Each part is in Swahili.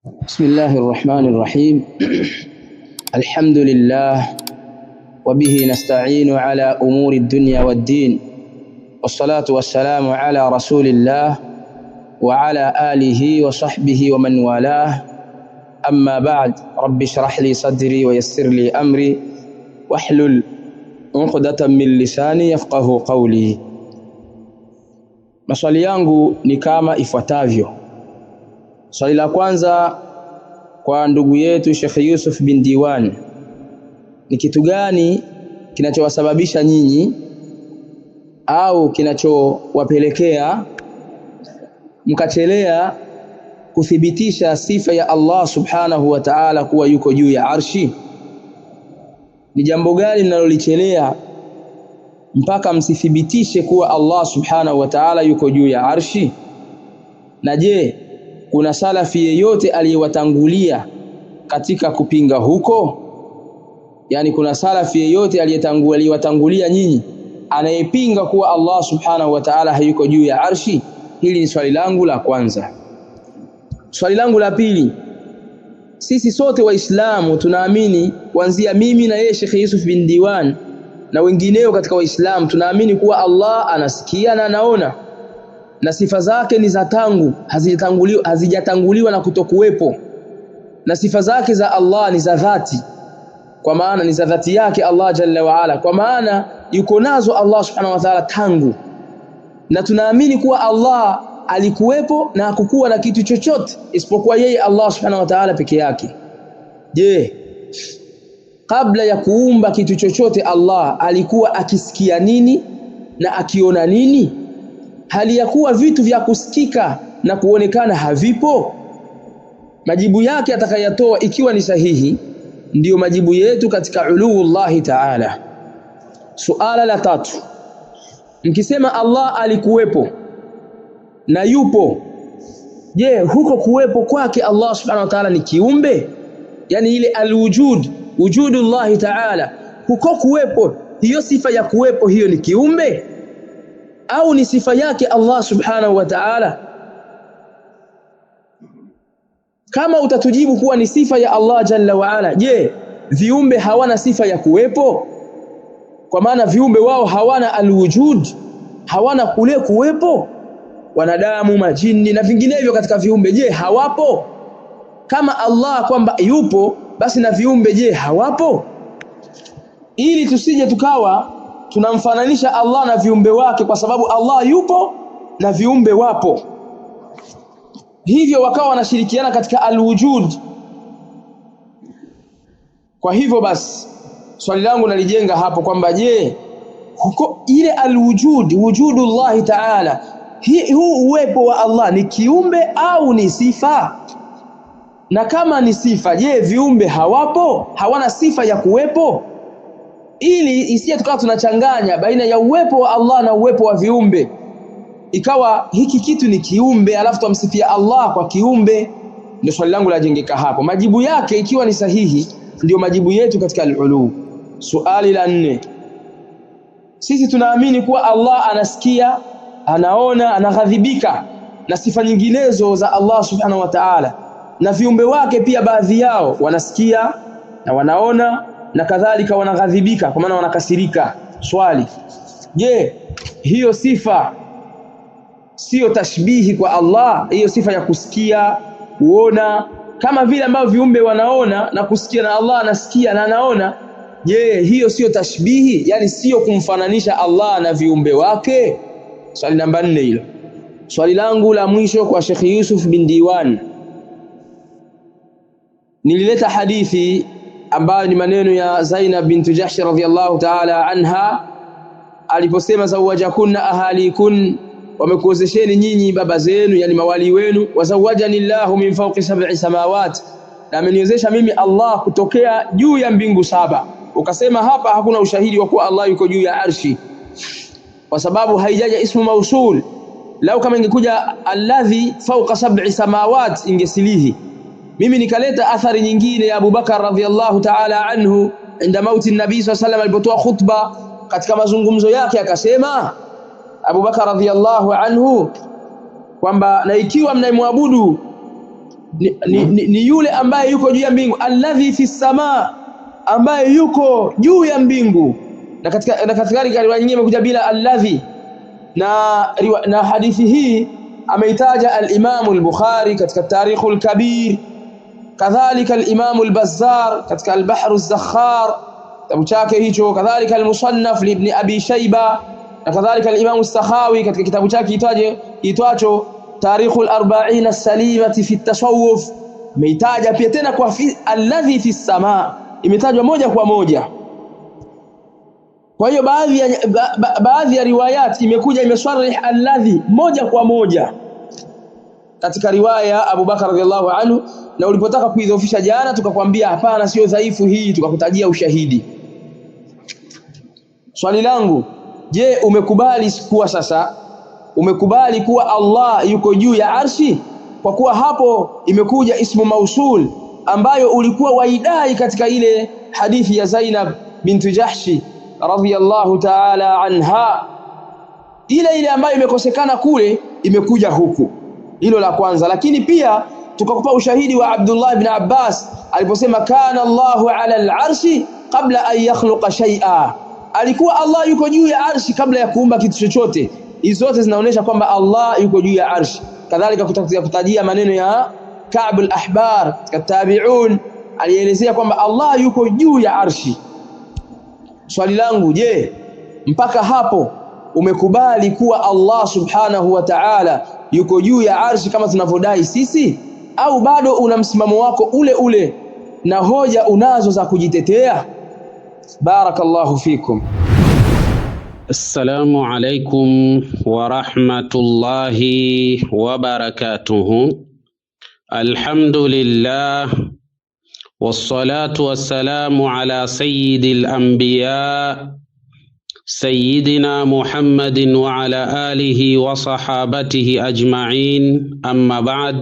بسم الله الرحمن الرحيم الحمد لله وبه نستعين على أمور الدنيا والدين والصلاة والسلام على رسول الله وعلى آله وصحبه ومن والاه أما بعد رب اشرح لي صدري ويسر لي أمري واحلل عقدة من لساني يفقه قولي. Maswali yangu ni kama ifuatavyo. Swali la kwanza kwa ndugu yetu Sheikh Yusuf bin Diwan, ni kitu gani kinachowasababisha nyinyi au kinachowapelekea mkachelea kuthibitisha sifa ya Allah subhanahu wa ta'ala kuwa yuko juu ya arshi? Ni jambo gani linalolichelea mpaka msithibitishe kuwa Allah subhanahu wa ta'ala yuko juu ya arshi? Na je, kuna salafi yeyote aliyewatangulia katika kupinga huko? Yani kuna salafi yeyote aliyewatangulia nyinyi anayepinga kuwa Allah subhanahu wa ta'ala hayuko juu ya arshi? Hili ni swali langu la kwanza. Swali langu la pili, sisi sote waislamu tunaamini, kuanzia mimi na yeye Sheikh Yusuf bin Diwan na wengineo katika waislamu, tunaamini kuwa Allah anasikia na anaona, na sifa zake ni za tangu, hazijatanguliwa na kutokuwepo, na sifa zake za Allah ni za dhati, kwa maana ni za dhati yake Allah jalla wa ala, kwa maana yuko nazo Allah subhanahu wa ta'ala tangu. Na tunaamini kuwa Allah alikuwepo na hakukuwa na kitu chochote isipokuwa yeye Allah subhanahu wa ta'ala peke yake. Je, kabla ya kuumba kitu chochote Allah alikuwa akisikia nini na akiona nini? Hali ya kuwa vitu vya kusikika na kuonekana havipo? Majibu yake atakayatoa ikiwa ni sahihi ndiyo majibu yetu katika uluullahi ta'ala. Suala la tatu, mkisema Allah alikuwepo na yupo, je, huko kuwepo kwake Allah subhanahu wa ta'ala ni kiumbe? Yani ile alwujud, wujudullahi ta'ala, huko kuwepo, hiyo sifa ya kuwepo hiyo ni kiumbe au ni sifa yake Allah subhanahu wa ta'ala? Kama utatujibu kuwa ni sifa ya Allah jalla wa ala, je, viumbe hawana sifa ya kuwepo? Kwa maana viumbe wao hawana alwujud, hawana kule kuwepo? Wanadamu, majini na vinginevyo katika viumbe, je, hawapo? Kama Allah kwamba yupo, basi na viumbe je, hawapo? Ili tusije tukawa tunamfananisha Allah na viumbe wake, kwa sababu Allah yupo na viumbe wapo, hivyo wakawa wanashirikiana katika alwujud. Kwa hivyo basi swali langu nalijenga hapo kwamba je, huko ile alwujud, wujudullahi ta'ala, huu uwepo wa Allah ni kiumbe au ni sifa? Na kama ni sifa, je, viumbe hawapo, hawana sifa ya kuwepo? Ili isije tukawa tunachanganya baina ya uwepo wa Allah na uwepo wa viumbe, ikawa hiki kitu ni kiumbe alafu tumsifia Allah kwa kiumbe. Ndio swali langu lajengeka hapo. Majibu yake ikiwa ni sahihi ndio majibu yetu katika al-ulu. Swali la 4, sisi tunaamini kuwa Allah anasikia, anaona, anaghadhibika na sifa nyinginezo za Allah subhanahu wa ta'ala, na viumbe wake pia baadhi yao wanasikia na wanaona na kadhalika wanaghadhibika, kwa maana wanakasirika. Swali, je, hiyo sifa sio tashbihi kwa Allah? Hiyo sifa ya kusikia, kuona, kama vile ambavyo viumbe wanaona na kusikia na Allah anasikia na anaona, je, hiyo sio tashbihi? Yani sio kumfananisha Allah na viumbe wake? Swali namba 4 hilo. Swali langu la mwisho kwa Sheikh Yusuf bin Diwan, nilileta hadithi ambayo ni maneno ya Zainab bint Jahsh radhiyallahu ta'ala anha aliposema, zawajakunna ahalikun, wamekuozesheni nyinyi baba zenu, yani mawali wenu, wazawajani Allahu min fawqi 7 samawat, na ameniozesha mimi Allah kutokea juu ya mbingu 7. Ukasema hapa hakuna ushahidi wa kuwa Allah yuko juu ya arshi, kwa sababu haijaja ismu mausul. Lau kama ingekuja alladhi fawqa 7 samawat ingesilihi. Mimi nikaleta athari nyingine ya Abu Bakar radhiyallahu ta'ala anhu inda mauti nabii sallallahu alayhi wasallam, alipotoa khutba katika mazungumzo yake akasema Abu Bakar radhiyallahu anhu kwamba na ikiwa mnaimwabudu ni yule ambaye yuko juu ya mbingu, alladhi fi samaa, ambaye yuko juu ya mbingu. Na katika riwaya nyingine imekuja bila alladhi, na hadithi hii ameitaja al-Imam al-Bukhari katika Tarikhul Kabir, kadhalika al-Imam al-Bazzar katika al-Bahr az-Zakhar kitabu chake hicho, kadhalika al-Musannaf li Ibn Abi Shayba, na kadhalika al-Imam as-Sakhawi katika kitabu chake kitwacho Tarikhul Arba'in as-Salimati fi at-Tasawwuf, ameitaja pia tena kwa alladhi fi as-samaa, imetajwa moja kwa moja. Kwa hiyo baadhi ya riwayat imekuja imesharih alladhi moja kwa moja katika riwaya Abu Bakar radhiallahu anhu, na ulipotaka kuidhoofisha jana tukakwambia hapana, sio dhaifu hii, tukakutajia ushahidi. Swali langu, je, umekubali kuwa Allah yuko juu ya arshi? Kwa kuwa hapo imekuja ismu mausul ambayo ulikuwa waidai katika ile hadithi ya Zainab bintu Jahshi radhiyallahu ta'ala anha, ile ambayo imekosekana kule imekuja huku. Hilo la kwanza. Lakini pia tukakupa ushahidi wa Abdullah ibn Abbas aliposema kana Allahu ala al-arshi qabla an yakhluqa shay'a, alikuwa Allah yuko juu ya arshi kabla ya kuumba kitu chochote. Hizo zote zinaonyesha kwamba Allah yuko juu ya arshi. Kadhalika kutajia maneno ya Ka'b al-Ahbar katika tabi'un, alielezea kwamba Allah yuko juu ya arshi. Swali langu, je, mpaka hapo umekubali kuwa Allah subhanahu wa ta'ala yuko juu ya arshi kama tunavyodai sisi, au bado una msimamo wako ule ule na hoja unazo za kujitetea? Barakallahu fikum. Assalamu alaikum wa rahmatullahi wa barakatuhu. Alhamdulillah wassalatu wassalamu ala sayyidil anbiya sayyidina Muhammadin wa ala alihi wa sahabatihi ajma'in, amma ba'd.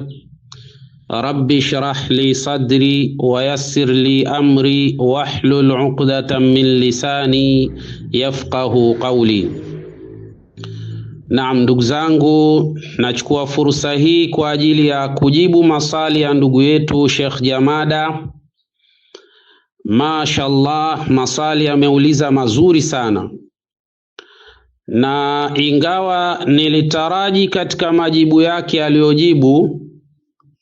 Rabbi shrah li sadri wa yassir li amri wahlul 'uqdatan min lisani yafqahu qawli. Naam, ndugu zangu, nachukua fursa hii kwa ajili ya kujibu maswali ya ndugu yetu Sheikh Jamada. Mashaallah, maswali ameuliza mazuri sana, na ingawa nilitaraji katika majibu yake aliyojibu,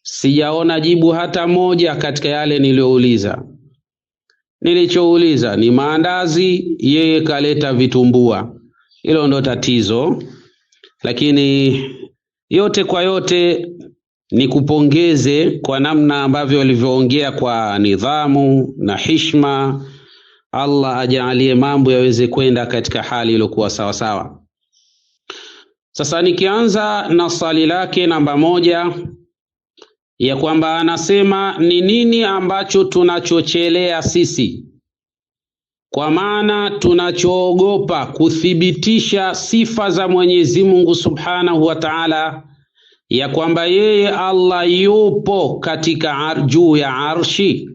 sijaona jibu hata moja katika yale niliyouliza. Nilichouliza ni maandazi, yeye kaleta vitumbua. Hilo ndo tatizo. Lakini yote kwa yote ni kupongeze kwa namna ambavyo walivyoongea kwa nidhamu na heshima. Allah ajalie mambo yaweze kwenda katika hali iliyokuwa sawa sawa. Sasa nikianza na swali lake namba 1 ya kwamba anasema ni nini ambacho tunachochelea sisi, kwa maana tunachoogopa kuthibitisha sifa za Mwenyezi Mungu Subhanahu wa Ta'ala, ya kwamba yeye Allah yupo katika juu ya arshi.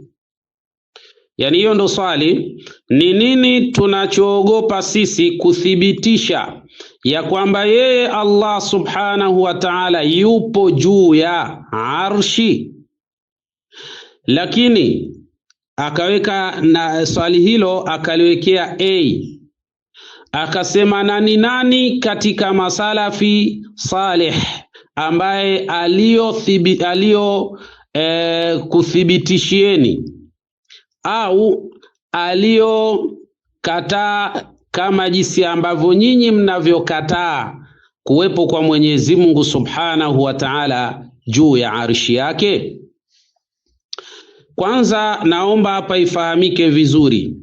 Yani hiyo ndo swali, ni nini tunachoogopa sisi kuthibitisha ya kwamba yeye Allah Subhanahu wa Ta'ala yupo juu ya arshi. Lakini akaweka na swali hilo akaliwekea A, akasema nani katika masalafi salih ambaye alio kuthibitishieni au aliokataa kama jinsi ambavyo nyinyi mnavyokataa kuwepo kwa Mwenyezi Mungu Subhanahu wa Ta'ala juu ya arshi yake. Kwanza naomba hapa ifahamike vizuri,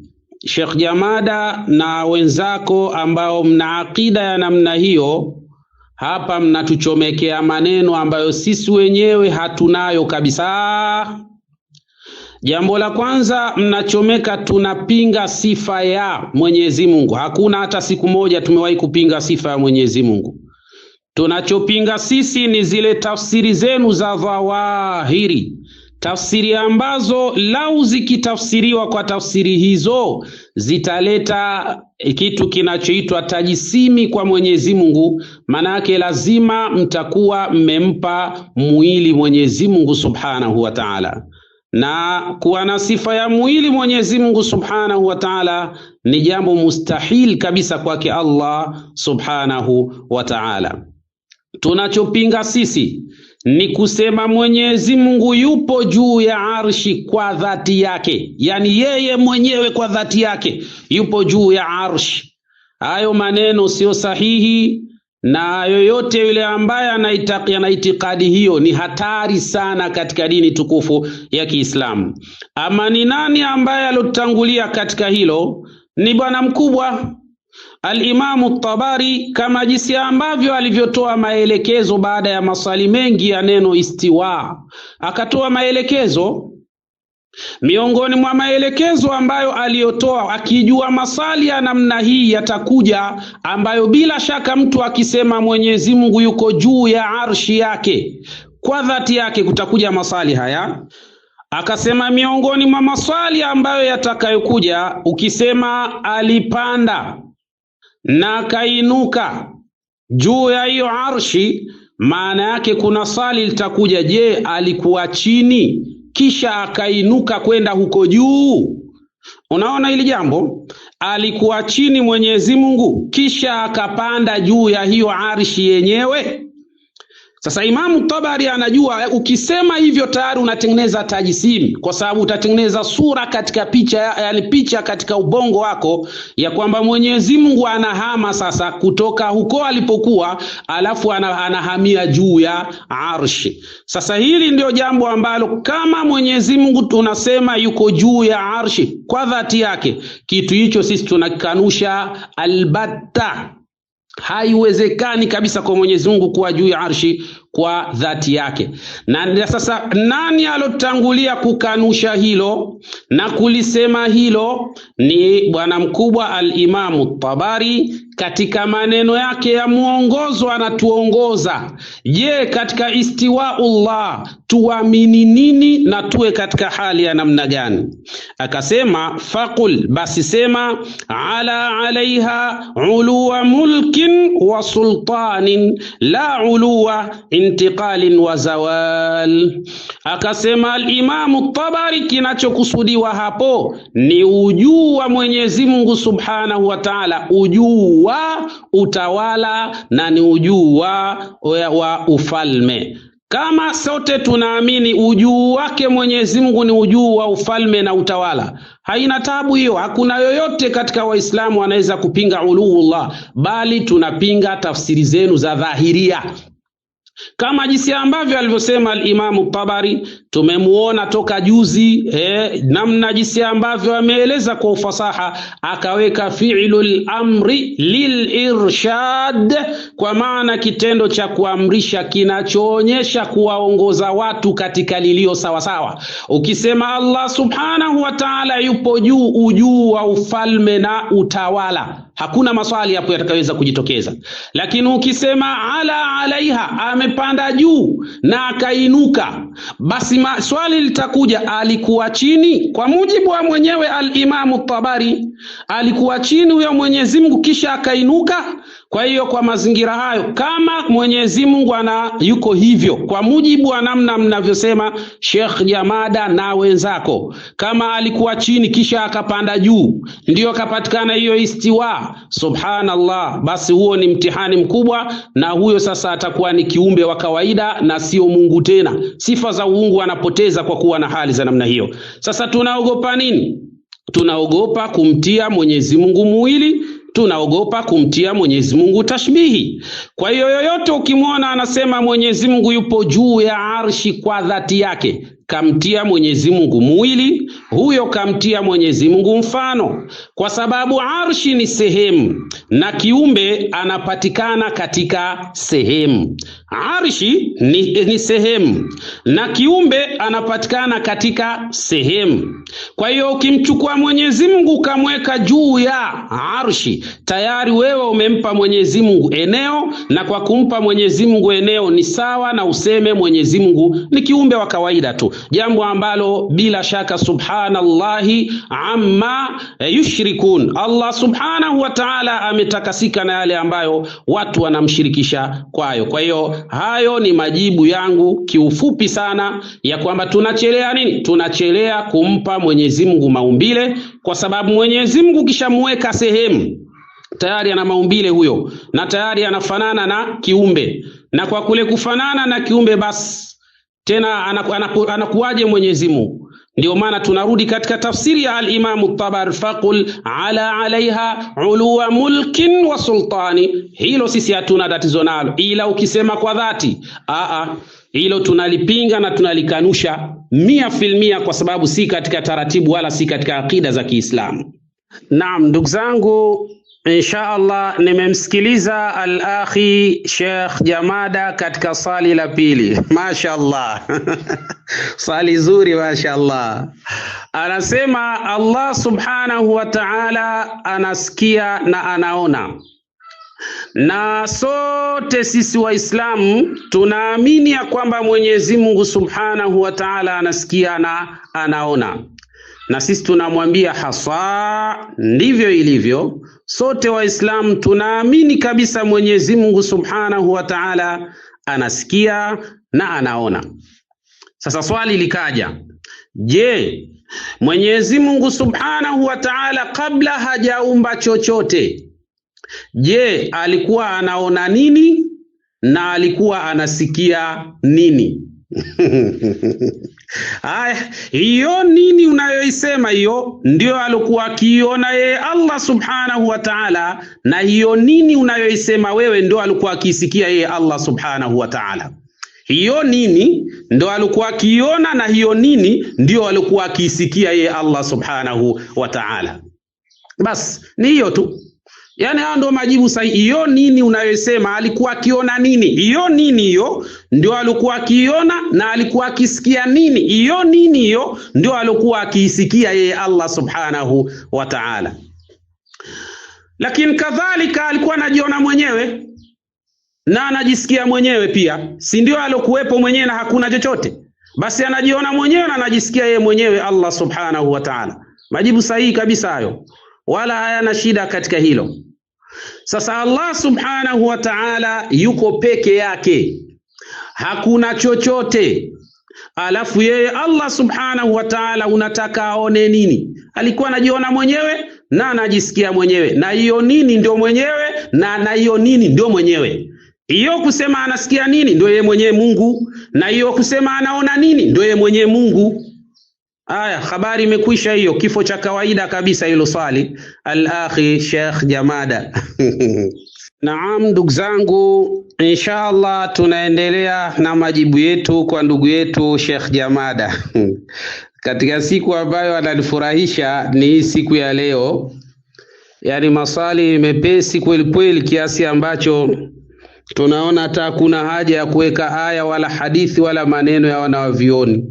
Sheikh Jamada na wenzako ambao mna akida ya namna hiyo, hapa mnatuchomekea maneno ambayo sisi wenyewe hatunayo kabisa. Jambo la kwanza, mnachomeka tunapinga sifa ya Mwenyezi Mungu. Hakuna hata siku moja tumewahi kupinga sifa ya Mwenyezi Mungu. Tunachopinga sisi ni zile tafsiri zenu za dhawahiri, tafsiri ambazo lau zikitafsiriwa kwa tafsiri hizo zitaleta kitu kinachoitwa tajisimi kwa Mwenyezi Mungu. Maana yake lazima mtakuwa mmempa mwili Mwenyezi Mungu Subhanahu wa Ta'ala, na kuwa na sifa ya mwili Mwenyezi Mungu Subhanahu wa Ta'ala ni jambo mustahil kabisa kwake Allah Subhanahu wa Ta'ala. Tunachopinga sisi ni kusema Mwenyezi Mungu yupo juu ya arshi kwa dhati yake, yani yeye mwenyewe kwa dhati yake yupo juu ya arshi. Hayo maneno sio sahihi, na yoyote yule ambaye ana itikadi hiyo ni hatari sana katika dini tukufu ya Kiislamu. Ama ni nani ambaye alotangulia katika hilo? Ni bwana mkubwa Al-Imamu Tabari, kama jinsi ambavyo alivyotoa maelekezo baada ya maswali mengi ya neno istiwa. Akatoa maelekezo, miongoni mwa maelekezo ambayo aliyotoa, akijua maswali ya namna hii yatakuja, ambayo bila shaka mtu akisema Mwenyezi Mungu yuko juu ya arshi yake kwa dhati yake, kutakuja maswali haya. Akasema miongoni mwa maswali ambayo yatakayokuja, ukisema alipanda na kainuka juu ya hiyo arshi, maana yake kuna swali litakuja, je, alikuwa chini kisha akainuka kwenda huko juu? Unaona hili jambo, alikuwa chini Mwenyezi Mungu kisha akapanda juu ya hiyo arshi yenyewe. Sasa Imamu Tabari anajua ukisema hivyo tayari unatengeneza tajisimi, kwa sababu utatengeneza sura katika picha, yani picha katika ubongo wako ya kwamba Mwenyezi Mungu anahama sasa kutoka huko alipokuwa, alafu anahamia juu ya arshi. Sasa hili ndio jambo ambalo kama Mwenyezi Mungu tunasema yuko juu ya arshi kwa dhati yake, kitu hicho sisi tunakanusha albatta. Haiwezekani kabisa kwa Mwenyezi Mungu kuwa juu ya arshi kwa dhati yake. Na sasa nani alotangulia kukanusha hilo na kulisema hilo? Ni bwana mkubwa Al-Imamu Tabari. Katika maneno yake ya muongozo anatuongoza, je, katika istiwaullah tuamini nini na tuwe katika hali ya namna gani? Akasema faqul, basi sema, ala alaiha uluwa mulkin wa sultanin la uluwa intiqalin wa zawal. Akasema Al-Imamu Tabari, kinachokusudiwa hapo ni ujuu wa Mwenyezi Mungu Subhanahu wa Ta'ala, ujuu wa utawala na ni ujuu wa ufalme. Kama sote tunaamini ujuu wake Mwenyezi Mungu ni ujuu wa ufalme na utawala, haina tabu hiyo. Hakuna yoyote katika Waislamu anaweza kupinga uluullah, bali tunapinga tafsiri zenu za dhahiria. Kama jinsi ambavyo alivyosema Al-Imamu Tabari, tumemuona toka juzi namna jinsi ambavyo ameeleza kwa ufasaha, akaweka fi'lul amri lilirshad, kwa maana kitendo cha kuamrisha kinachoonyesha kuwaongoza watu katika lilio sawa sawa. Ukisema Allah Subhanahu wa Ta'ala yupo juu, ujuu wa ufalme na utawala, hakuna maswali hapo yatakayoweza kujitokeza. Lakini ukisema ala alaiha, amepanda juu na akainuka, basi swali litakuja, alikuwa chini? Kwa mujibu wa mwenyewe Al-Imamu Tabari, alikuwa chini huyo Mwenyezi Mungu kisha akainuka. Kwa hiyo kwa mazingira hayo, kama Mwenyezi Mungu yuko hivyo kwa mujibu wa namna mnavyosema Sheikh Jamada na wenzako, kama alikuwa chini kisha akapanda juu ndio kapatikana hiyo istiwa, subhanallah, basi huo ni mtihani mkubwa, na huyo sasa atakuwa ni kiumbe wa kawaida na sio Mungu tena. Sifa za uungu anapoteza kwa kuwa na hali za namna hiyo. Sasa tunaogopa nini? Tunaogopa kumtia Mwenyezi Mungu mwili, tunaogopa kumtia Mwenyezi Mungu tashbihi. Kwa hiyo yoyote ukimwona anasema Mwenyezi Mungu yupo juu ya arshi kwa dhati yake, kamtia Mwenyezi Mungu mwili, huyo kamtia Mwenyezi Mungu mfano, kwa sababu arshi ni sehemu na kiumbe anapatikana katika sehemu. Arshi ni sehemu na kiumbe anapatikana katika sehemu. Kwa hiyo ukimchukua Mwenyezi Mungu kamweka juu ya arshi, tayari wewe umempa Mwenyezi Mungu eneo, na kwa kumpa Mwenyezi Mungu eneo ni sawa na useme Mwenyezi Mungu ni kiumbe wa kawaida tu. jambo ambalo bila shaka subhanallahi amma yushrikun, Allah subhanahu wa ta'ala ametakasika na yale ambayo watu wanamshirikisha kwayo. Kwa hiyo hayo ni majibu yangu kiufupi sana ya kwamba tunachelea nini? Tunachelea kumpa Mwenyezi Mungu maumbile, kwa sababu Mwenyezi Mungu kishamweka sehemu tayari ana maumbile huyo, na tayari anafanana na kiumbe, na kwa kule kufanana na kiumbe basi tena anakuwaje Mwenyezi Mungu? Ndio maana tunarudi katika tafsiri ya al-Imam at-Tabari, faqul ala alaiha uluwa mulkin wa sultani. Hilo sisi hatuna tatizo nalo, ila ukisema kwa dhati hilo tunalipinga na tunalikanusha 100%, kwa sababu si katika taratibu wala si katika akida za Kiislamu. Naam, ndugu zangu, insha Allah nimemsikiliza al-akhi Sheikh Jamada katika swali la pili. Mashaallah. Swali zuri mashaallah. Anasema Allah subhanahu wa ta'ala anasikia na anaona. Na sote sisi Waislamu tunaamini ya kwamba Mwenyezi Mungu subhanahu wa ta'ala anasikia na anaona. Na sisi tunamwambia hasa ndivyo ilivyo. Sote Waislamu tunaamini kabisa Mwenyezi Mungu subhanahu wa ta'ala anasikia na anaona. Sasa swali likaja, je, Mwenyezi Mungu subhanahu wa ta'ala kabla hajaumba chochote, je, alikuwa anaona nini na alikuwa anasikia nini? Hiyo nini unayoisema hiyo ndio alikuwa akiona yeye Allah subhanahu wa ta'ala, na hiyo nini unayoisema wewe ndio alikuwa akisikia yeye Allah subhanahu wa ta'ala. Hiyo nini ndio alikuwa akiona, na hiyo nini ndio alikuwa akisikia yeye Allah subhanahu wa ta'ala. Bas ni hiyo tu. Yani hao ndio majibu sahihi. Hiyo nini unayosema alikuwa akiona nini, hiyo nini hiyo ndio alikuwa akiona, na alikuwa akisikia nini, hiyo nini hiyo ndio alikuwa akisikia yeye Allah subhanahu wa ta'ala. Lakini kadhalika alikuwa anajiona mwenyewe na anajisikia mwenyewe pia, si ndio? Alokuwepo mwenyewe na hakuna chochote, basi anajiona mwenyewe na anajisikia yeye mwenyewe Allah subhanahu wa ta'ala. Majibu sahihi kabisa hayo, wala hayana shida katika hilo. Sasa Allah subhanahu wa ta'ala yuko peke yake, hakuna chochote, alafu yeye Allah subhanahu wa ta'ala unataka aone nini? Alikuwa anajiona mwenyewe na anajisikia mwenyewe, na hiyo nini ndio mwenyewe, na hiyo nini ndio mwenyewe. Hiyo kusema anasikia nini ndio yeye mwenyewe Mungu, na hiyo kusema anaona nini ndio yeye mwenyewe Mungu. Aya, habari imekwisha hiyo, kifo cha kawaida kabisa hilo swali al-akhi Sheikh Jamada. Naam, ndugu zangu, inshallah tunaendelea na majibu yetu kwa ndugu yetu Sheikh Jamada. Katika siku ambayo ananifurahisha ni siku ya leo. Yaani maswali mepesi kweli kweli, kiasi ambacho tunaona hata kuna haja ya kuweka aya wala hadithi wala maneno ya wanawavioni.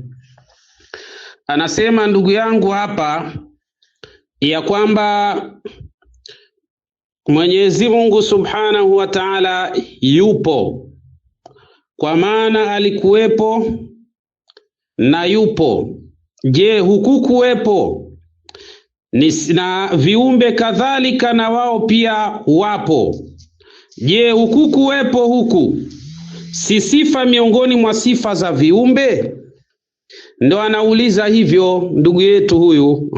Anasema ndugu yangu hapa ya kwamba Mwenyezi Mungu subhanahu wa ta'ala yupo, kwa maana alikuwepo na yupo. Je, hukukuwepo? Na viumbe kadhalika na wao pia wapo. Je, hukukuwepo huku si sifa miongoni mwa sifa za viumbe? Ndo anauliza hivyo ndugu yetu huyu.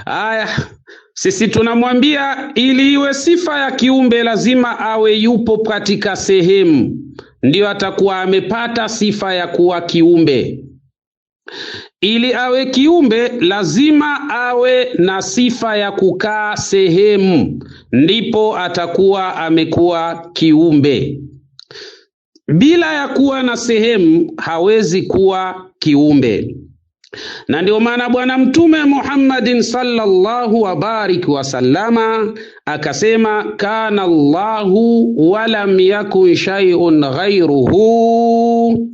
Aya, sisi tunamwambia ili iwe sifa ya kiumbe lazima awe yupo katika sehemu, ndio atakuwa amepata sifa ya kuwa kiumbe. Ili awe kiumbe lazima awe na sifa ya kukaa sehemu, ndipo atakuwa amekuwa kiumbe. Bila ya kuwa na sehemu hawezi kuwa kiumbe. Na ndio maana bwana Mtume Muhammadin sallallahu wa sallama akasema, kana Allahu wa lam yakun shay'un ghayruhu.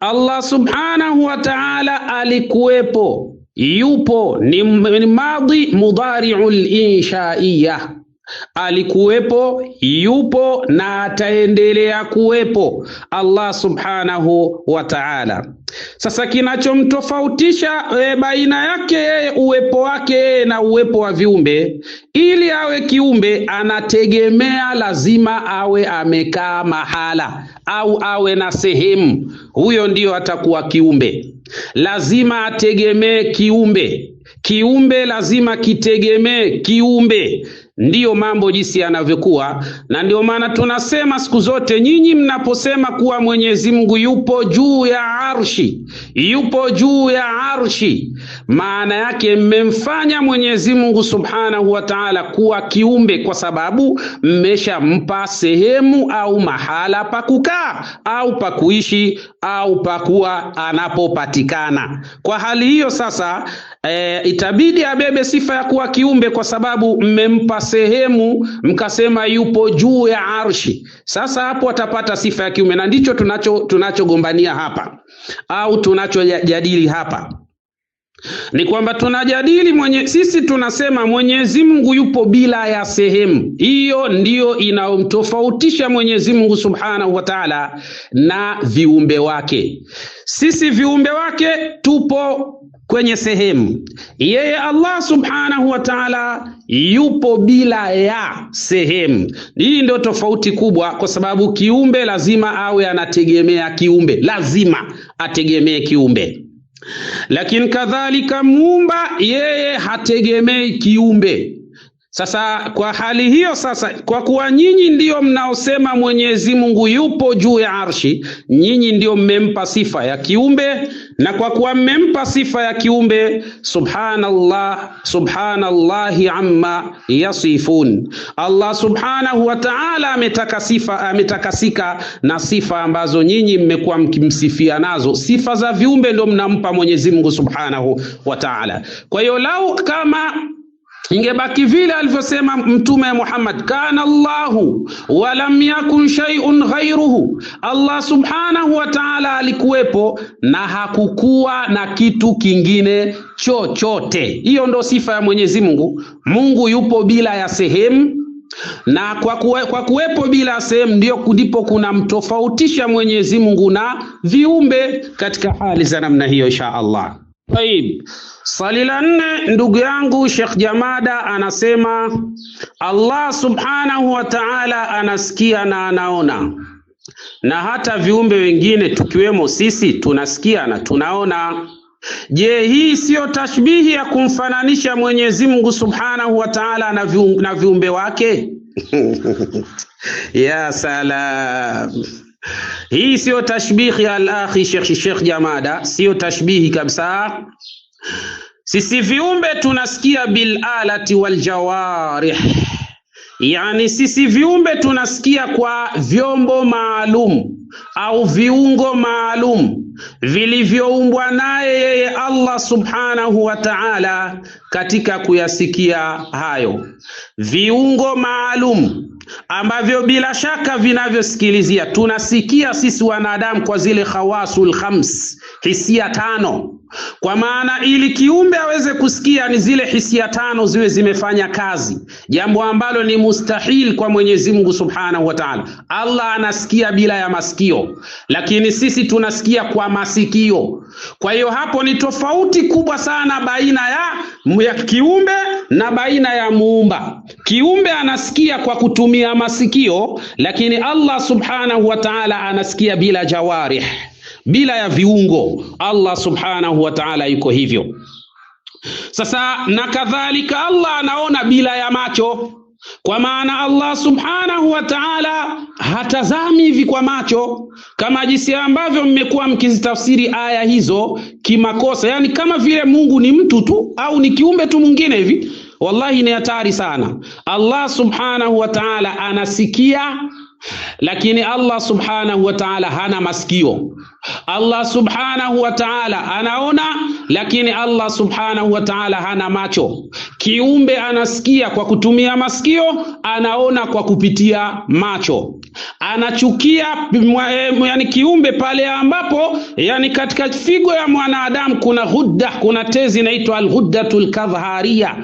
Allah subhanahu wa ta'ala alikuwepo, yupo, ni madhi mudari'ul inshaiyah. alikuwepo, yupo na ataendelea kuwepo Allah subhanahu wa ta'ala. Sasa kinachomtofautisha baina yake uwepo wake na uwepo wa viumbe, ili awe kiumbe anategemea lazima awe amekaa mahala au awe na sehemu, huyo ndio atakuwa kiumbe. Lazima ategemee kiumbe, kiumbe lazima kitegemee kiumbe. Ndiyo mambo jinsi yanavyokuwa, na ndio maana tunasema siku zote, nyinyi mnaposema kuwa Mwenyezi Mungu yupo juu ya arshi, yupo juu ya arshi, maana yake mmemfanya Mwenyezi Mungu Subhanahu wa Ta'ala kuwa kiumbe, kwa sababu mmeshampa sehemu au mahala pa kukaa au pa kuishi au pa kuwa anapopatikana. Kwa hali hiyo sasa itabidi abebe sifa ya kuwa kiumbe, kwa sababu mmempa sehemu mkasema yupo juu ya arshi. Sasa hapo atapata sifa ya kiumbe, na ndicho tunachogombania hapa au tunachojadili hapa. Ni kwamba tunajadili sisi tunasema Mwenyezi Mungu yupo bila ya sehemu. Hiyo ndiyo inaomtofautisha Mwenyezi Mungu Subhanahu wa Ta'ala na viumbe wake. Sisi viumbe wake tupo kwenye sehemu, yeye Allah Subhanahu wa Ta'ala yupo bila ya sehemu. Hii ndio tofauti kubwa, kwa sababu kiumbe lazima awe anategemea kiumbe, lazima ategemee kiumbe. Lakini kadhalika muumba yeye hategemei kiumbe. Sasa kwa hali hiyo, sasa kwa kuwa nyinyi ndio mnaosema Mwenyezi Mungu yupo juu ya arshi, nyinyi ndio mmempa sifa ya kiumbe, na kwa kuwa mmempa sifa ya kiumbe, subhanallahi amma yasifun, Allah Subhanahu wa Ta'ala ametakasika na sifa ambazo nyinyi mmekuwa mkimsifia nazo. Sifa za viumbe ndio mnampa Mwenyezi Mungu Subhanahu wa Ta'ala. Kwa hiyo lau kama ingebaki vile alivyosema Mtume Muhammad, kana Allahu wa lam yakun shay'un ghayruhu, Allah Subhanahu wa Ta'ala alikuwepo na hakukuwa na kitu kingine chochote. Hiyo ndo sifa ya Mwenyezi Mungu. Mungu yupo bila ya sehemu, na kwa kuwepo bila sehemu ndipo kuna mtofautisha Mwenyezi Mungu na viumbe katika hali za namna hiyo, insha Allah. Taib, swali la 4, ndugu yangu Sheikh Jamada anasema Allah Subhanahu wa Ta'ala anasikia na anaona, na hata viumbe wengine tukiwemo sisi tunasikia na tunaona. Je, hii sio tashbihi ya kumfananisha Mwenyezi Mungu Subhanahu wa Ta'ala na viumbe wake? Ya salam, hii sio tashbihi al-akhi Sheikh Jamada, sio tashbihi kabisa. Sisi viumbe tunasikia bil alati wal jawarih, yani sisi viumbe tunasikia kwa vyombo maalum au viungo maalum vilivyoumbwa naye yeye Allah Subhanahu wa Ta'ala katika kuyasikia hayo viungo maalum ambavyo bila shaka vinavyosikilizia. Tunasikia sisi wanadamu kwa zile khawasul khams, hisia 5. Kwa maana ili kiumbe aweze kusikia ni zile hisia 5 ziwe zimefanya kazi, jambo ambalo ni mustahil kwa Mwenyezi Mungu Subhanahu wa Ta'ala. Allah anasikia bila ya masikio, lakini sisi tunasikia kwa masikio. Kwa hiyo hapo ni tofauti kubwa sana baina ya kiumbe na baina ya muumba. Kiumbe anasikia kwa kutumia masikio, lakini Allah Subhanahu wa Ta'ala anasikia bila jawarih, bila ya viungo. Allah Subhanahu wa Ta'ala yuko hivyo. Sasa na kadhalika Allah anaona bila ya macho, kwa maana Allah Subhanahu wa Ta'ala hatazami hivi kwa macho kama jinsi ambavyo mmekuwa mkizitafsiri aya hizo kimakosa, yani kama vile Mungu ni mtu tu au ni kiumbe tu mwingine hivi. Wallahi ni hatari sana. Allah Subhanahu wa Ta'ala anasikia, lakini Allah Subhanahu wa Ta'ala hana masikio. Allah Subhanahu wa Ta'ala anaona, lakini Allah Subhanahu wa Ta'ala hana macho. Kiumbe anasikia kwa kutumia masikio, anaona kwa kupitia macho. Anachukia yani kiumbe pale ambapo yani katika figo ya mwanadamu kuna ghudda, kuna tezi inaitwa al-ghuddatul kadhariya,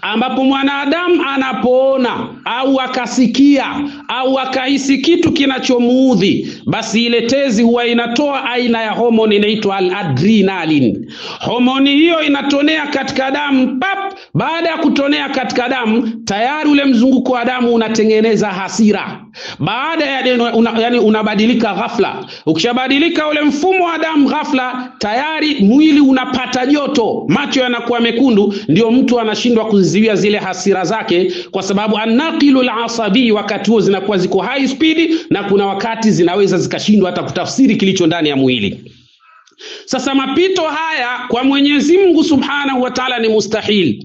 ambapo mwanadamu anapoona au akasikia au akahisi kitu kinachomuudhi, basi ile tezi huwa inatoa aina ya homoni inaitwa al-adrenaline. Homoni hiyo inatonea katika damu pap. Baada ya kutonea katika damu, tayari ule mzunguko wa damu unatengeneza hasira. Baada ya unabadilika ghafla. Ukishabadilika ule mfumo wa damu ghafla, tayari mwili unapata joto, macho yanakuwa mekundu, ndio mtu anashindwa kuziwia zile hasira zake, kwa sababu anaqilul asabi wakati huo zinakuwa ziko high speed, na kuna wakati zinaweza zikashindwa hata kutafsiri kilicho ndani ya mwili. Sasa mapito haya kwa Mwenyezi Mungu Subhanahu wa Ta'ala ni mustahil.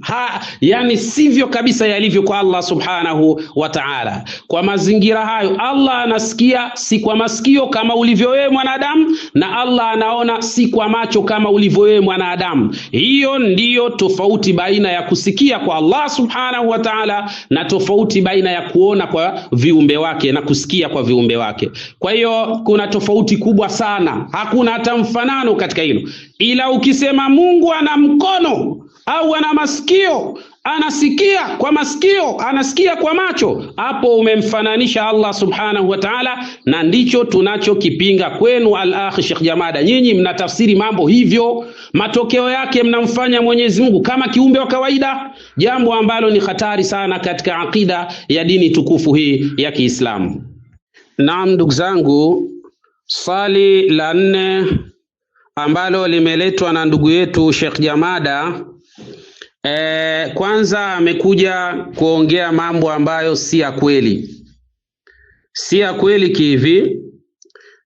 Yani sivyo kabisa yalivyo kwa Allah Subhanahu wa Ta'ala. Kwa mazingira hayo Allah anasikia si kwa masikio kama ulivyo wewe mwanadamu, na Allah anaona si kwa macho kama ulivyo wewe mwanadamu. Hiyo ndiyo tofauti baina ya kusikia kwa Allah Subhanahu wa Ta'ala na tofauti baina ya kuona kwa viumbe wake na kusikia kwa viumbe wake. Kwa hiyo kuna tofauti kubwa sana. Hakuna hata mfanano katika hilo. Ila ukisema Mungu ana mkono au ana masikio, anasikia kwa masikio, anasikia kwa macho, hapo umemfananisha Allah Subhanahu wa Ta'ala, na ndicho tunachokipinga kwenu al-akhi Sheikh Jamada. Nyinyi mnatafsiri mambo hivyo, matokeo yake mnamfanya Mwenyezi Mungu kama kiumbe wa kawaida, jambo ambalo ni hatari sana katika akida ya dini tukufu hii ya Kiislamu. Naam ndugu zangu, swali la 4 ambalo limeletwa na ndugu yetu Sheikh Jamada. Kwanza amekuja kuongea mambo ambayo si ya kweli. Si ya kweli kivi?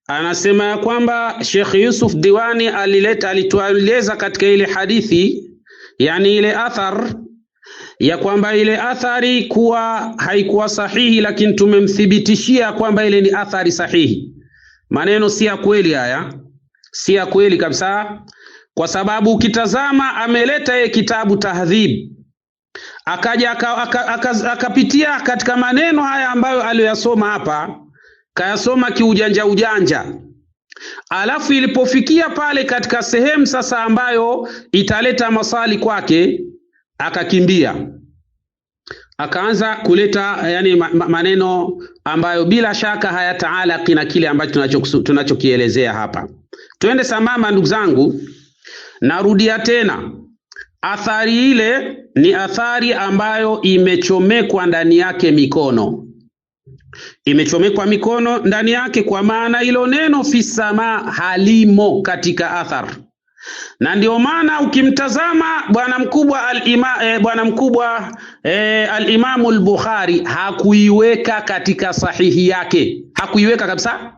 Anasema ya kwamba Sheikh Yusuf Diwani alitueleza katika ile hadithi, yani ile athar, ya kwamba ile athari kuwa haikuwa sahihi, lakini tumemthibitishia kwamba ile ni athari sahihi. Maneno si ya kweli haya. Si ya kweli kabisa, kwa sababu ukitazama ameleta ye kitabu Tahdhib, akaja akapitia katika maneno haya ambayo aliyosoma hapa, kayasoma kiujanja, alafu ilipofikia pale katika sehemu sasa ambayo italeta maswali kwake, akakimbia akaanza kuleta yani maneno ambayo bila shaka hayataalaki na kile ambacho tunachokielezea hapa. Twende sambamba ndugu zangu. Narudia tena, athari ile ni athari ambayo imechomekwa ndani yake mikono. Imechomekwa mikono ndani yake, kwa maana hilo neno fi sama halimo katika athar. Na ndio maana ukimtazama bwana mkubwa al-Imam al-Bukhari hakuiweka katika sahihi yake, hakuiweka kabisa.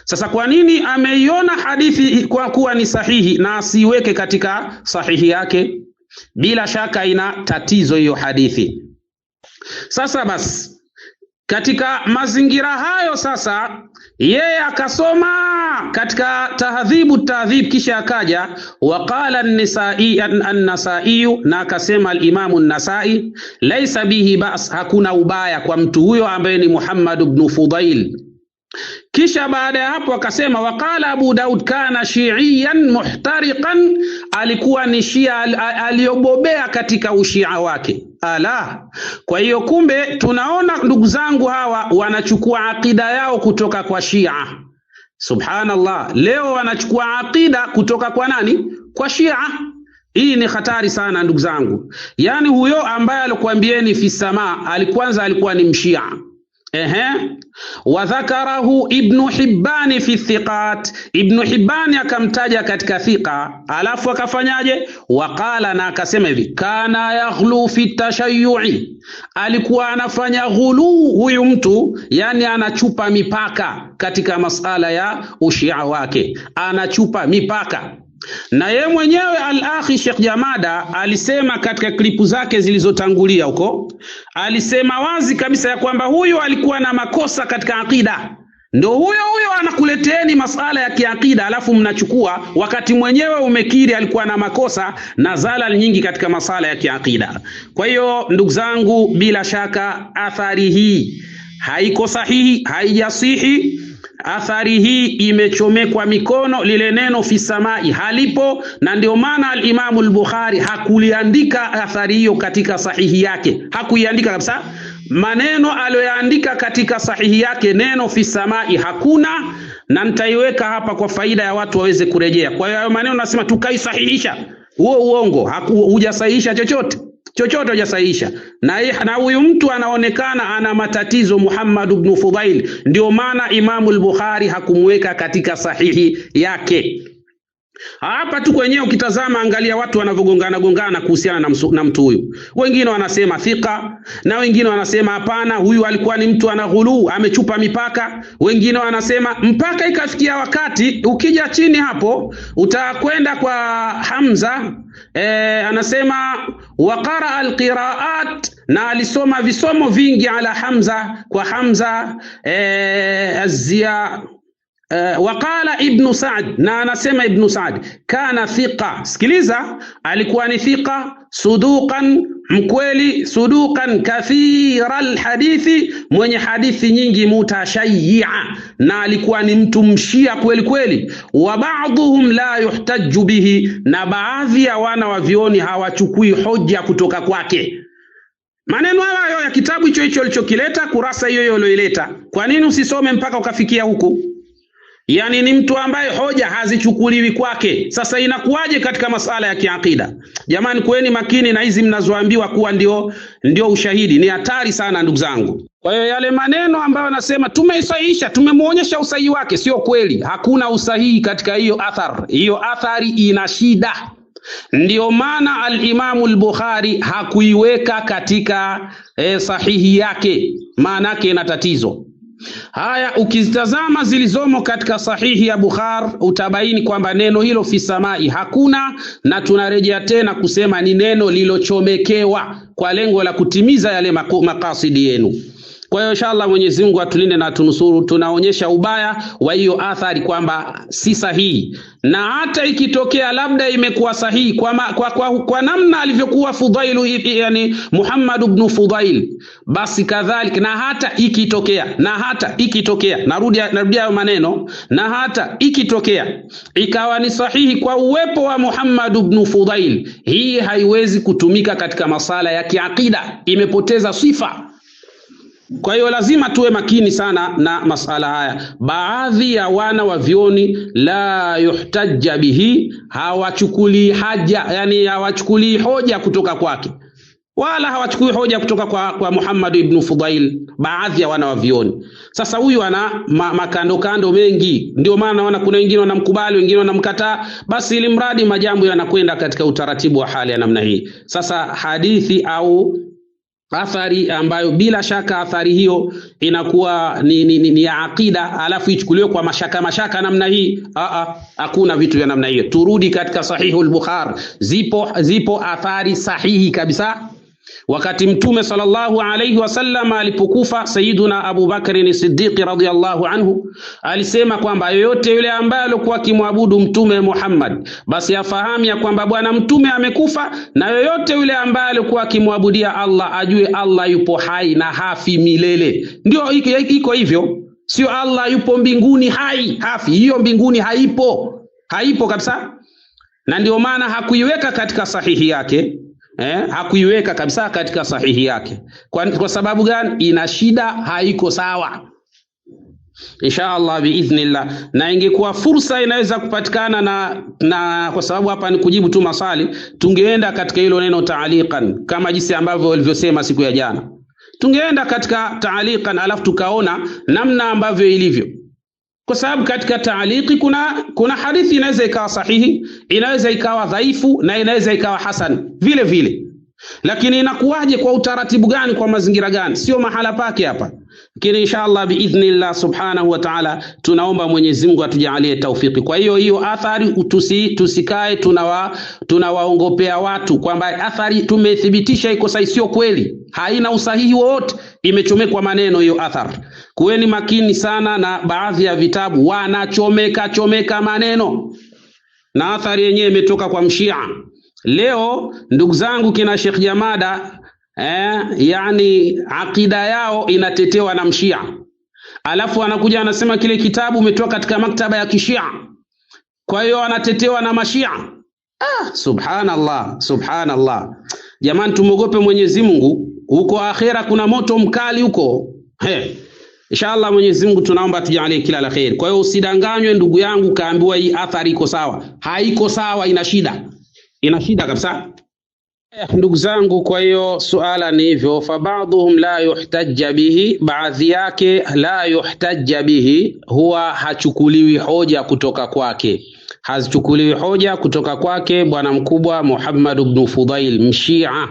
Sasa kwa nini ameiona hadithi kwa kuwa ni sahihi na asiweke katika sahihi yake? Bila shaka ina tatizo hiyo hadithi. Sasa basi katika mazingira hayo sasa yeye akasoma katika tahdhib, kisha akaja waqala an-Nasai, na akasema al-Imam an-Nasai laysa bihi ba's, hakuna ubaya kwa mtu huyo ambaye ni Muhammad ibn Fudail. Kisha baada ya hapo akasema waqala Abu Daud kana shi'iyan muhtariqan, alikuwa ni Shia aliyobobea katika ushia wake. Ala, kwa hiyo kumbe tunaona ndugu zangu hawa wanachukua akida yao kutoka kwa Shia. Subhanallah, leo wanachukua akida kutoka kwa nani? Kwa Shia. Hii ni hatari sana ndugu zangu. Yani huyo ambaye alikwambieni fi sama alikuwa ni mshia. Wadhakarahu Ibn Hibban fi thiqat, Ibn Hibban akamtaja katika thiqa, alafu akafanyaje? Waqala, na akasema hivi, kana yaghlu fi tashayyu'i, alikuwa anafanya ghulu huyu mtu, yani anachupa mipaka katika masala ya ushia wake, anachupa mipaka. Na yeye mwenyewe al-akhi Sheikh Jamada alisema katika klipu zake zilizotangulia huko, alisema wazi kabisa ya kwamba huyu alikuwa na makosa katika akida. Ndio huyo anakuleteeni masala ya kiakida, alafu mnachukua, wakati mwenyewe umekiri alikuwa na makosa na zalal nyingi katika masala ya kiakida. Kwa hiyo ndugu zangu, bila shaka athari hii haiko sahihi, haijasihi. Athari hii imechomekwa mikono, lile neno fi samai halipo, na ndio maana al-Imam al-Bukhari hakuliandika athari hiyo katika sahihi yake, hakuiandika kabisa. maneno aliyoandika katika sahihi yake neno fi samai hakuna, na nitaiweka hapa kwa faida ya watu waweze kurejea. Kwa hiyo maneno nasema tukaisahihisha, huo uongo, hujasahihisha chochote hujasahihisha. Na huyu mtu anaonekana ana matatizo, Muhammad ibn Fudail, ndio maana Imamu al-Bukhari hakumweka katika sahihi yake. Hapa tu kwenyewe ukitazama, angalia watu wanavyogongana kuhusiana na mtu huyu. Wengine wanasema thika, na wengine wanasema hapana, huyu alikuwa ni mtu anaghulu, amechupa mipaka. Wengine wanasema mpaka ikafikia wakati, ukija chini hapo utakwenda kwa Hamza, anasema waqara alqiraat, na alisoma visomo vingi ala Hamza, kwa Hamza azziya. Waqala Ibn Sa'd, na anasema Ibn Sa'd kana thiqa, sikiliza, alikuwa ni thiqa, suduqan, mkweli, suduqan kathira alhadithi, mwenye hadithi nyingi, mutashayya, na alikuwa ni mtu mshia kweli kweli. Wa ba'dhum la yuhtaju bihi, na baadhi ya wana wa vioni hawachukui hoja kutoka kwake. Maneno hayo ya kitabu hicho alichokileta, kurasa hiyo aliyoileta. Kwa nini usisome mpaka ukafikia huku? Yani ni mtu ambaye hoja hazichukuliwi kwake. Sasa inakuwaje katika masala ya kiakida? Jamani, kuweni makini na hizi mnazoambiwa kuwa ndio ushahidi. Ni hatari sana ndugu zangu. Kwa hiyo yale maneno ambayo anasema tumeisahihisha, tumemuonyesha usahihi wake, sio kweli. Hakuna usahihi katika hiyo athar. Hiyo athari ina shida. Ndio maana al-Imamu al-Bukhari hakuiweka katika sahihi yake. Maana yake ina tatizo. Haya, ukizitazama zilizomo katika sahihi ya Bukhari utabaini kwamba neno hilo fi samai hakuna, na tunarejea tena kusema ni neno lilochomekewa kwa lengo la kutimiza yale makasidi yenu. Kwa hiyo inshallah Mwenyezi Mungu atulinde na tunusuru. Tunaonyesha ubaya wa hiyo athari kwamba si sahihi, na hata ikitokea labda imekuwa sahihi kwa namna alivyokuwa Fudailu, yani Muhammad ibn Fudail, basi kadhalika, na hata ikitokea narudia maneno, na hata ikitokea ikawa ni sahihi kwa uwepo wa Muhammad ibn Fudail, hii haiwezi kutumika katika masala ya kiakida, imepoteza sifa. Kwa hiyo lazima tuwe makini sana na masala haya. Baadhi ya wana wa vioni la yuhtajja bihi, hawachukuli haja, yani hawachukuli hoja kutoka kwake, wala hawachukui hoja kutoka kwa Muhammad ibn Fudail, baadhi ya wana wa vioni. Sasa huyu ana makando mengi, ndio maana naona kuna wengine wanamkubali, wengine wanamkataa, basi ili mradi majambo yanakwenda katika utaratibu wa hali ya namna hii. Sasa hadithi au athari ambayo bila shaka athari hiyo inakuwa ni ya akida, alafu ichukuliwe kwa mashaka namna hii, hakuna vitu vya namna hiyo. Turudi katika Sahihul Bukhari, zipo athari sahihi kabisa. Wakati Mtume sallallahu alayhi wasallam alipokufa, Sayyiduna Abu Bakr as-Siddiq radhiyallahu anhu alisema kwamba yoyote yule ambaye alikuwa akimwabudu Mtume Muhammad, basi afahamu ya kwamba bwana Mtume amekufa, na yoyote yule ambaye alikuwa akimwabudia Allah ajue Allah yupo hai na hafi milele. Ndio iko hivyo, sio Allah yupo mbinguni hafi. Hiyo mbinguni haipo kabisa, na ndio maana hakuiweka katika sahihi yake. Hakuiweka kabisa katika sahihi yake. Kwa sababu gani? Ina shida, haiko sawa. Inshallah biidhnillah, na ingekuwa fursa inaweza kupatikana na kwa sababu hapa ni kujibu tu maswali, tungeenda katika hilo neno taaliqan, kama jinsi ambavyo walivyosema siku ya jana. Tungeenda katika taaliqan, alafu tukaona namna ambavyo ilivyo. Kwa sababu katika taaliki kuna hadithi inaweza ikawa sahihi, inaweza ikawa dhaifu, na inaweza ikawa hasan vile vile. Lakini inakuwaje, kwa utaratibu gani, kwa mazingira gani? Sio mahala pake hapa. Lakini inshallah biidhnillah subhanahu wa ta'ala tunaomba Mwenyezi Mungu atujalie taufiki. Kwa hiyo athari tusikae tunawaongopea watu kwamba athari tumethibitisha iko sahihi. Sio kweli, haina usahihi wote, imechomekwa maneno hiyo athari. Kuweni makini sana na baadhi ya vitabu wanachomeka maneno, na athari yenyewe imetoka kwa mshia. Leo ndugu zangu kina Sheikh Jamada, yani akida yao inatetewa na mshia, alafu anakuja anasema kile kitabu umetoka katika maktaba ya kishia, kwa hiyo anatetewa na mashia. Subhanallah. Jamani, tumogope Mwenyezi Mungu. huko akhera kuna moto mkali huko. Inshallah Mwenyezi Mungu tunaomba tujalie kila la kheri. Kwa hiyo usidanganywe ndugu yangu kaambiwa hii athari iko sawa. Haiko sawa, ina shida. Ina shida kabisa. Ndugu zangu, kwa hiyo suala ni hivyo, fa ba'dhum la yuhtajja bihi, baadhi yake la yuhtajja bihi, huwa hachukuliwi hoja kutoka kwake. Hazichukuliwi hoja kutoka kwake bwana mkubwa Muhammad ibn Fudail Mshia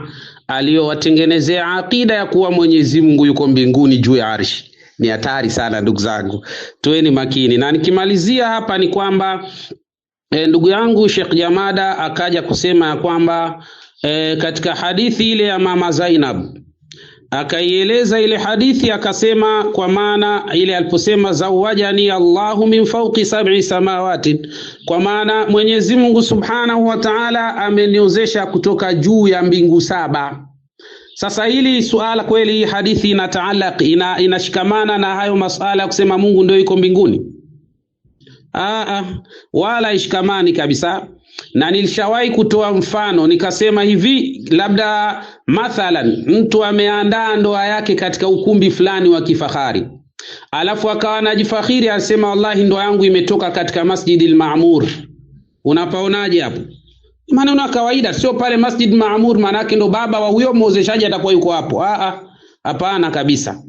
aliyowatengenezea akida ya kuwa Mwenyezi Mungu yuko mbinguni juu ya arshi. Ni hatari sana ndugu zangu, tuweni makini. Na nikimalizia hapa ni kwamba ndugu yangu Sheikh Jamada akaja kusema ya kwamba katika hadithi ile ya mama Zainab, akaieleza ile hadithi akasema, kwa maana ile aliposema zawajani Allahu min fawqi sab'i samawati, kwa maana Mwenyezi Mungu Subhanahu wa Ta'ala ameniozesha kutoka juu ya mbingu 7. Sasa hili suala kweli hadithi inashikamana na hayo masuala kusema Mungu ndio yuko mbinguni? Wala ishikamani kabisa. Na nilishawahi kutoa mfano nikasema hivi, labda mathalan mtu ameandaa ndoa yake katika ukumbi fulani wa kifahari, alafu akawa anajifakhiri asema wallahi ndoa yangu imetoka katika Masjidil Maamur. Unapaonaje hapo? Maneno ya kawaida, sio pale Masjid Maamur manake ndo baba wa huyo muozeshaji atakuwa yuko hapo. Hapana kabisa.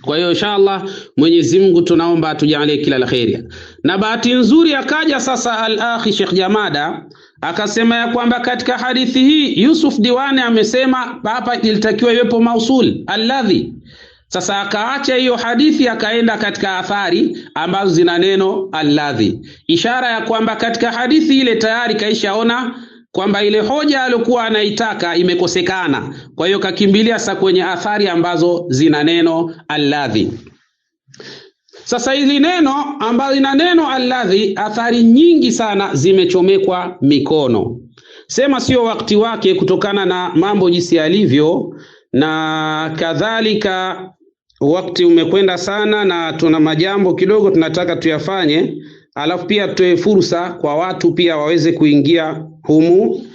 Kwa hiyo inshallah Mwenyezi Mungu tunaomba atujalie kila la kheri. Na bahati nzuri akaja sasa al-akhi Sheikh Jamada akasema ya kwamba katika hadithi hii Yusuf Diwani amesema hapa ilitakiwa iwepo mausul alladhi. Sasa akaacha hiyo hadithi akaenda katika athari ambazo zina neno alladhi, ishara ya kwamba katika hadithi ile tayari kaishaona kwamba ile hoja aliyokuwa anaitaka imekosekana. Kwa hiyo kakimbilia sasa kwenye athari ambazo zina neno alladhi. Sasa hizi neno ambazo zina neno alladhi, athari nyingi sana zimechomekwa mikono. Sema sio wakati wake kutokana na mambo jinsi yalivyo, na kadhalika wakati umekwenda sana na tuna majambo kidogo tunataka tuyafanye, alafu pia tuwe fursa kwa watu pia waweze kuingia humu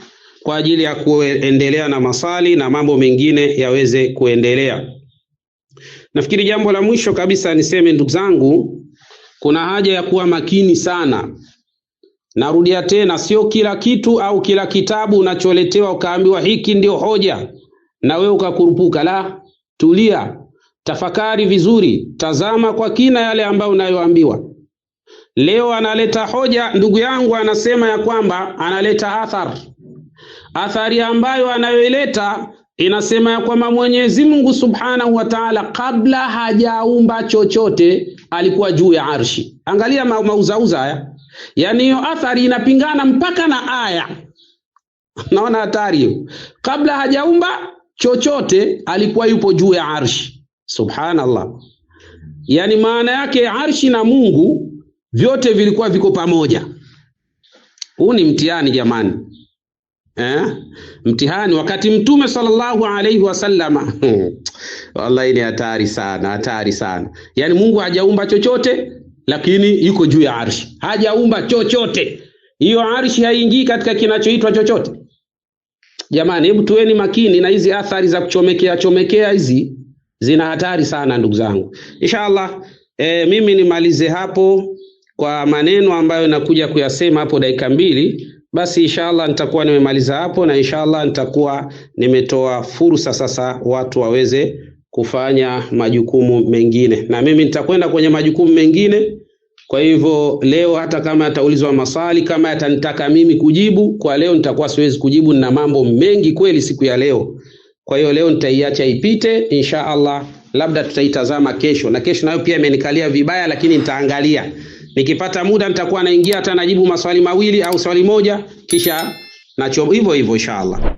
kwa ajili ya kuendelea na masali na mambo mengine yaweze kuendelea. Nafikiri jambo la mwisho kabisa niseme ndugu zangu, kuna haja ya kuwa makini sana. Narudia tena, sio kila kitu au kila kitabu unacholetewa ukaambiwa hiki ndio hoja na wewe ukakurupuka. La, tulia, tafakari vizuri, tazama kwa kina yale ambayo unayoambiwa. Leo analeta hoja ndugu yangu, anasema ya kwamba analeta athari ambayo anayoileta inasema ya kwamba Mwenyezi Mungu Subhanahu wa Ta'ala kabla hajaumba chochote alikuwa juu ya arshi. Angalia mauzauza haya. Yani hiyo athari inapingana mpaka na aya. Naona hatari hiyo. Kabla hajaumba chochote alikuwa yupo juu ya arshi. Subhanallah. Yani maana yake arshi na Mungu vyote vilikuwa viko pamoja. Huu ni mtihani jamani. Mtihani wakati Mtume sallallahu alaihi wasallama wallahi ni hatari sana. Yani Mungu hajaumba chochote lakini yuko juu ya arshi. Hajaumba chochote. Hiyo arshi haingii katika kinachoitwa chochote. Jamani, hebu tuweni makini na hizi athari za kuchomekea hizi zina hatari sana ndugu zangu. Inshallah mimi nimalize hapo kwa maneno ambayo nakuja kuyasema hapo dakika 2. Basi inshallah nitakuwa nimemaliza hapo, na inshallah nitakuwa nimetoa fursa sasa watu waweze kufanya majukumu mengine, na mimi nitakwenda kwenye majukumu mengine. Kwa hivyo leo hata kama ataulizwa maswali, kama atanitaka mimi kujibu, kwa leo nitakuwa siwezi kujibu, na mambo mengi kweli siku ya leo. Kwa hiyo leo nitaiacha ipite inshallah, labda tutaitazama kesho, na kesho nayo pia imenikalia vibaya, lakini nitaangalia. Nikipata muda nitakuwa naingia hata najibu maswali 2 au swali moja, kisha nacho hivyo inshallah.